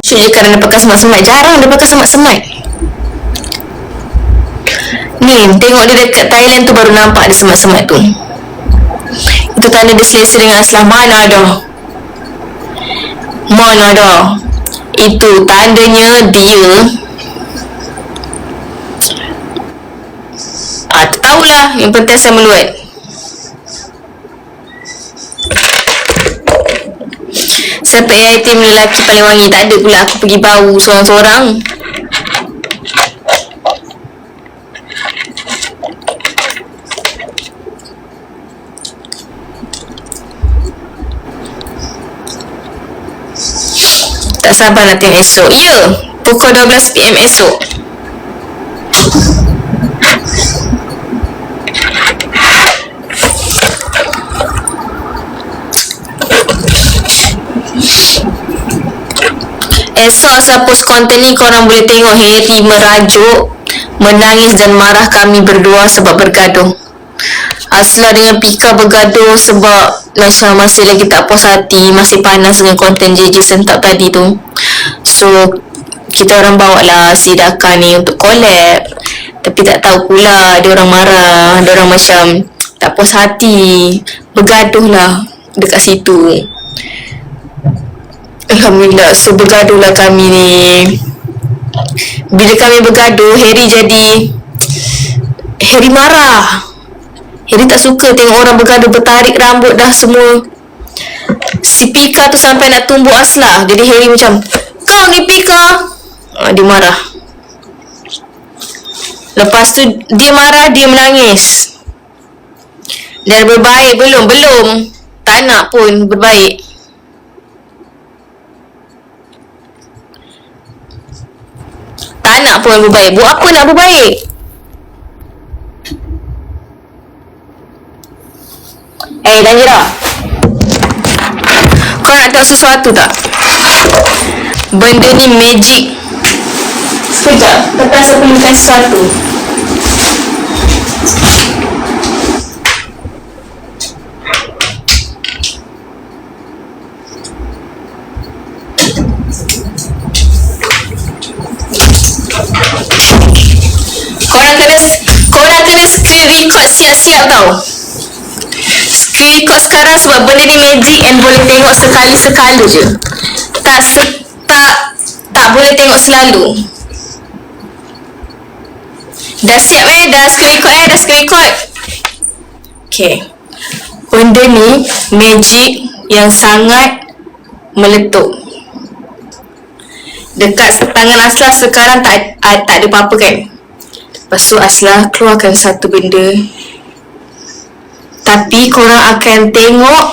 lucu je kerana pakai semat-semat. Jarang dia pakai semat-semat. Ni, tengok dia dekat Thailand tu baru nampak ada semat-semat tu. Itu tanda dia selesa dengan Aslah. Mana ada. Itu tandanya dia tahulah. Yang penting saya meluat. Siapa AI team lelaki paling wangi? Tak ada pula, aku pergi bau seorang-seorang. Tak sabar nak tengok esok. Ya, pukul 12 PM esok. Esok saya post konten ni, korang boleh tengok Harry merajuk, menangis dan marah kami berdua sebab bergaduh. Aslah dengan Pika bergaduh sebab macam masih lagi tak puas hati, masih panas dengan konten JJ Sentap tadi tu. So kita orang bawa lah si Daka ni untuk collab. Tapi tak tahu pula dia orang marah, dia orang macam tak puas hati, bergaduh lah dekat situ. Alhamdulillah, so bergaduhlah kami ni. Bila kami bergaduh, Harry marah. Harry tak suka tengok orang bergaduh, bertarik rambut dah semua. Si Pika tu sampai nak tumbuk Aslah. Jadi Harry macam, kau ni Pika. Dia marah. Lepas tu dia marah, dia menangis. Dan berbaik belum? Tak nak pun berbaik. Tak nak pun berbaik. Buat apa nak berbaik? Tanjira, kau nak tahu sesuatu tak? Benda ni magic. Sekejap, Tata saya perlukan sesuatu. Korang kena screen record siap-siap tau. Screen record sekarang sebab benda ni magic and boleh tengok sekali-sekala je. Tak boleh tengok selalu. Dah siap dah screen record Okay. Benda ni magic yang sangat meletup. Dekat tangan Aslah sekarang tak ada apa-apa kan. Lepas tu Aslah keluarkan satu benda, tapi korang akan tengok.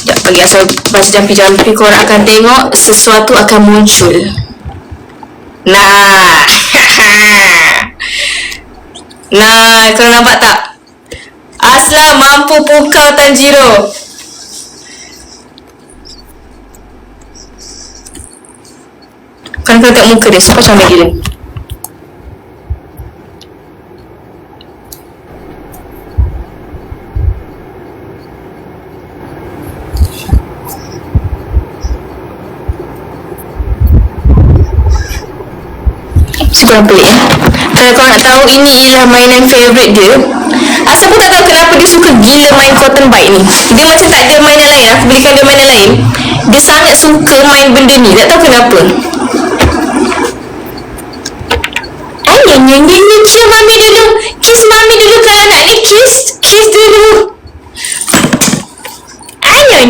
Sekejap, bagi Aslah baca jampi-jampi. Korang akan tengok sesuatu akan muncul. Nah korang nampak tak? Aslah mampu pukau Tanjiro. Korang kena tengok muka dia, super comel gila. Korang pelik Kalau korang nak tahu, ini ialah mainan favourite dia. Asal pun tak tahu kenapa dia suka gila main cotton bike ni. Dia macam tak ada mainan lain. Aku belikan dia mainan lain, dia sangat suka main benda ni. Tak tahu kenapa. Ayah, cium mami dulu. Kiss mami dulu kalau nak ni. Kiss dulu. Ayah.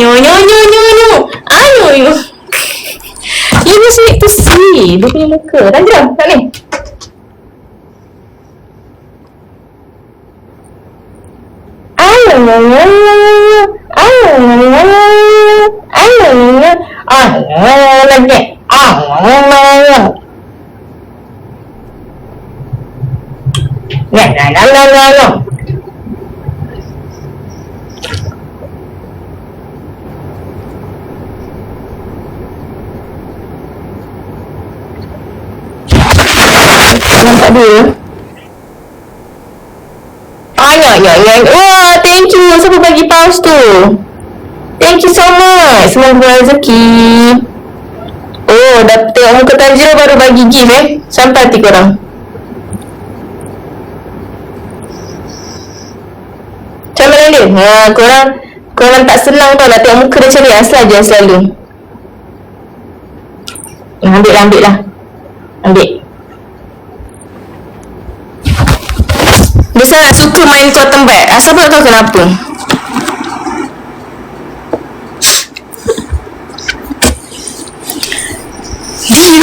You just need to see dia punya muka. Tajam tak ni? Nampak dia? Wah, thank you. Siapa bagi paus tu? Thank you so much. Semoga rezeki. dah tengok muka Tanjiro baru bagi gift sampai hati korang. Macam mana dia? Korang tak senang tau nak tengok muka dia macam ni. Asal je selalu. Ambil lah. Ambil. Dia sangat suka main cotton bud. Asal pun tak tahu kenapa.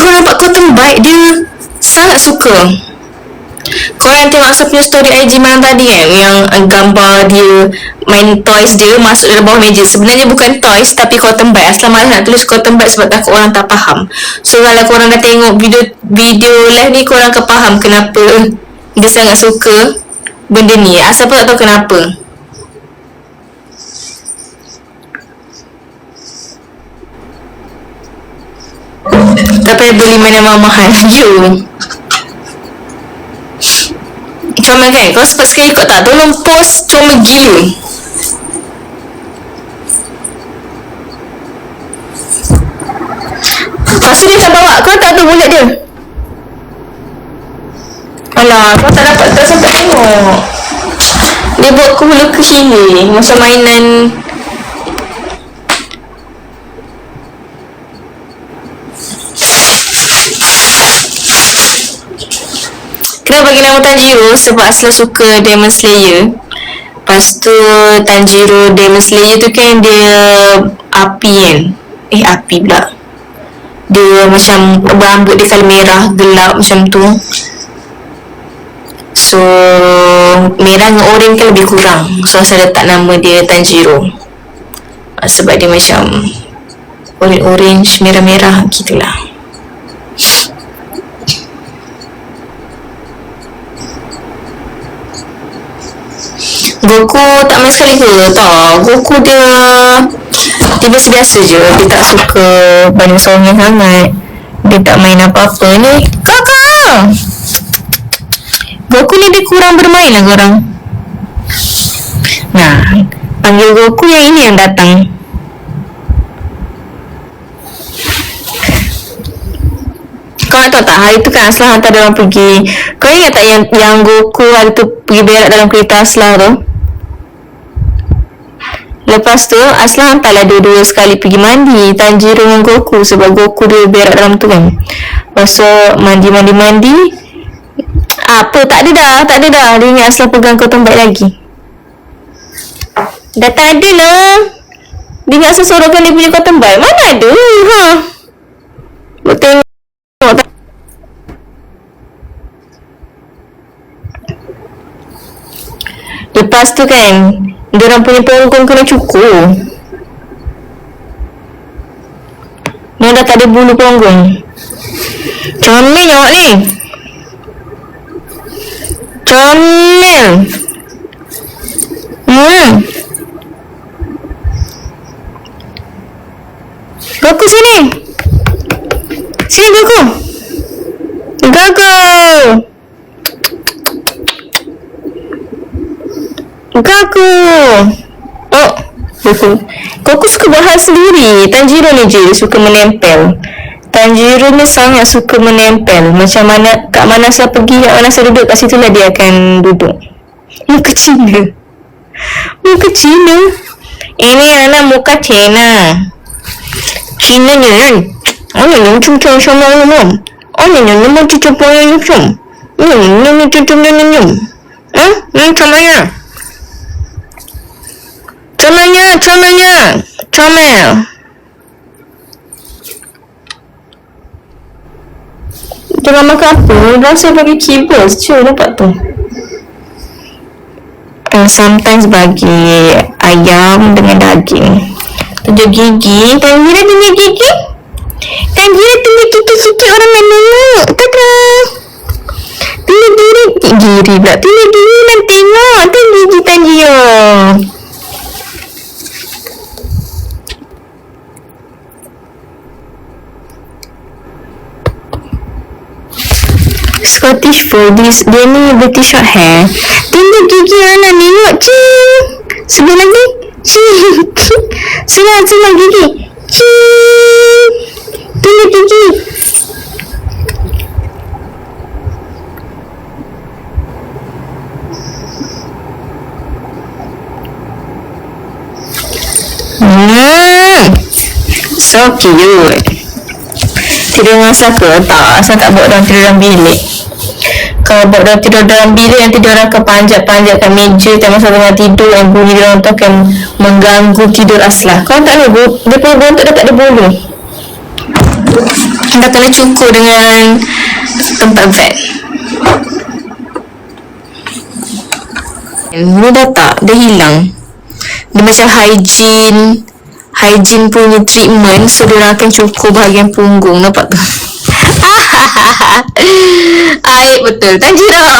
Kau nampak cotton bud dia sangat suka. Korang tengok Asal punya story IG malam tadi kan, yang gambar dia main toys dia masuk dalam bawah meja. Sebenarnya bukan toys tapi cotton bud. Asal malas nak tulis cotton bud sebab takut orang tak faham. So kalau korang dah tengok video live ni, korang akan faham kenapa dia sangat suka benda ni. Asal pun tak tahu kenapa. Tak payah beli mainan mahal. You comel kan? Kau sempat sekali kau tak tolong post comel gila. Lepas tu dia tak bawa. Kau tak tahu bulat dia. Alah, kau tak dapat, tak sempat tengok. Dia buat aku hulu ke sini macam mainan. Kenapa bagi nama Tanjiro? Sebab Asla suka Demon Slayer. Lepas tu Tanjiro Demon Slayer tu kan dia api kan. Api pula. Dia macam rambut dia kalau merah gelap macam tu. So merah dengan orange kan lebih kurang. So Asla letak nama dia Tanjiro. Sebab dia macam orange merah-merah gitulah. Goku tak main sekali ke? Tak. Goku dia biasa-biasa je. Dia tak suka banyak sorangan sangat. Dia tak main apa-apa ni. Kakak! Goku ni dia kurang bermain lah korang. Nah, panggil Goku yang ini yang datang. Kau nak tahu tak, hari tu kan Asla hantar dia orang pergi. Kau ingat tak yang Goku hari tu pergi berak dalam kereta Asla tu? Lepas tu Asla hantarlah dua-dua sekali pergi mandi, Tanjiro dengan Goku, sebab Goku dia berak dalam tu kan. Lepas tu mandi. Apa, tak ada dah. Dia ingat Asla pegang cotton bud lagi. Dah tak ada lah. Dia ingat Asla sorokkan dia punya cotton bud. Mana ada? Betul. Lepas tu kan diorang punya punggung kena cukur. Ni dah tak ada bulu punggung. Comel tengok ni. Comel. Goku sini. Sini Goku. Goku. Goku suka buat hal sendiri. Tanjiro ni je suka menempel. Tanjiro ni sangat suka menempel. Macam mana, kat mana saya pergi, kat mana saya duduk, kat situ lah dia akan duduk. Muka Cina. Ini anak muka Cina. Cina ni kan. Ini cucuk sama umum. Ini cucuk sama umum. Ini cucuk sama umum. Comel. Jangan makan apa? Dah saya bagi kibas. Cuba dapat tu. Sometimes bagi ayam dengan daging. Tunjuk gigi. Tanjiro tunjuk gigi. Tanjiro tunjuk gigi sikit, orang nak tengok. Dadah. Tunjuk gigi pula. Tunjuk gigi nak tengok. Tu gigi Tanjiro. Scottish Fold, dia ni British short hair. Tunjuk gigi anak tengok. Cing. Sebelah lagi. Cing. Senang gigi. Cing. Tinggi. So cute. Tidur dengan siapa? Tak, saya tak buat orang tidur dalam bilik. Kalau buat orang tidur dalam bilik, nanti dia orang akan panjat-panjatkan meja tengah tengah tidur, yang bunyi dia orang tu akan mengganggu tidur Aslah. Kau tak tahu, dia punya bontot dah tak ada bulu. Dah kena cukur dengan tempat vet. Ni dah tak, dia hilang. Dia macam hygiene punya treatment, so dia orang akan cukur bahagian punggung, nampak tu? Aib betul. Tanjiro,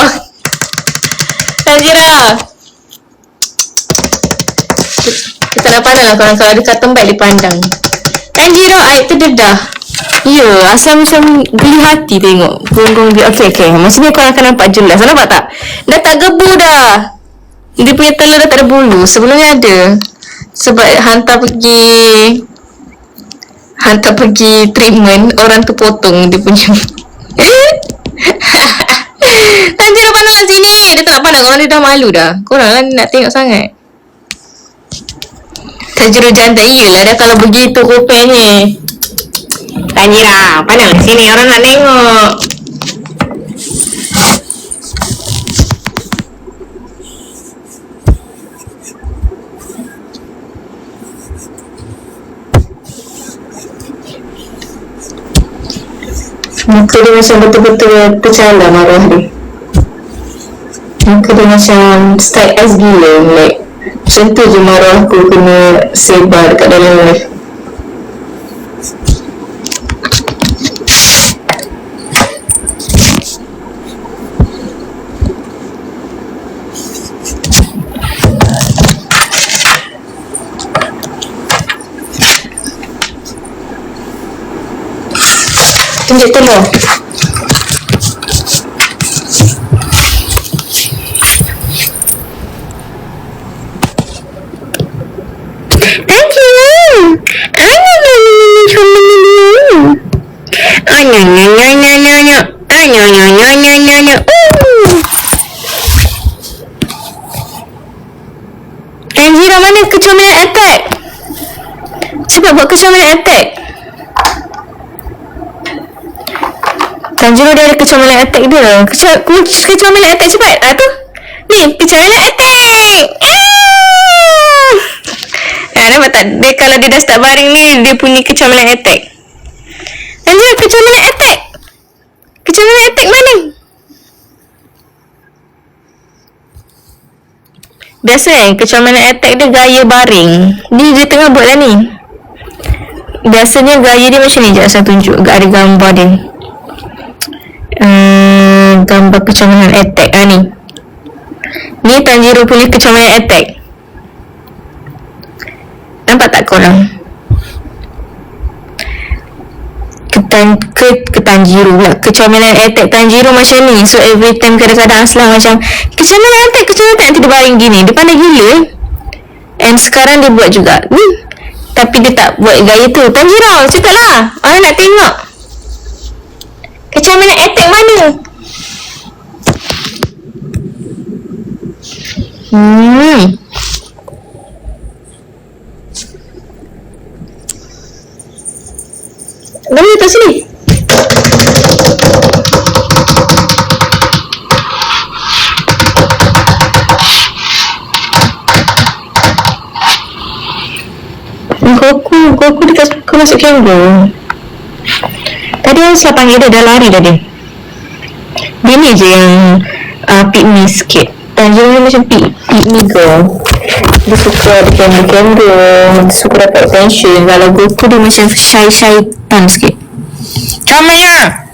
kita nak pandang lah korang, kalau ada cotton bud dia pandang. Tanjiro, aib tu dedah. Ya, asal macam geli hati tengok punggung dia. Okay, macam ni korang akan nampak jelas. Nampak tak? Dah tak gebu dah. Dia punya telur dah tak ada bulu. Sebelumnya ada. Sebab hantar pergi treatment, orang tu potong dia punya. Tanjiro pandang sini. Dia tak nak pandang, korang dia dah malu dah. Korang lah nak tengok sangat. Tanjiro jantan, iyalah dah kalau begitu rupanya. Tanjiro pandang sini, orang nak tengok. Muka dia macam betul-betul tercala marah dia. Muka dia macam style S gila. Like, macam tu je marah aku kena sebar dekat dalam live. Tunjuk telur. Thank you. Tanjiro, mana kecomelan attack? Cepat buat kecomelan attack. Tanjiro dia ada kecomelan attack dia. Kecomelan attack cepat. Tu. Ni, kecomelan attack. Nampak tak? Dia kalau dia dah start baring ni, dia punya kecomelan attack. Tanjiro, kecomelan attack. Kecomelan attack mana? Biasa kan, kecomelan attack dia gaya baring. Dia tengah buat dah ni. Biasanya gaya dia macam ni. Sekejap saya tunjuk. Ada gambar dia. Gambar kecomelan attack ni. Ni Tanjiro punya kecomelan attack. Nampak tak korang? Tanjiro pula. Kecomelan attack Tanjiro macam ni. So every time kadang-kadang Aslah macam kecomelan attack nanti dia baring gini. Dia pandai gila. And sekarang dia buat juga. Tapi dia tak buat gaya tu. Tanjiro, cepatlah. Orang nak tengok. Kecomelan attack mana? Boleh tak sini? Goku dekat masuk kangaroo. Tadi Aslah panggil dia dah lari dah dia. Dia ni je yang pick me sikit. Tanjiro ni macam pick me girl. Dia suka ada kangaroo. Dia suka dapat attention. Kalau Goku dia macam shy tan sikit. Come here.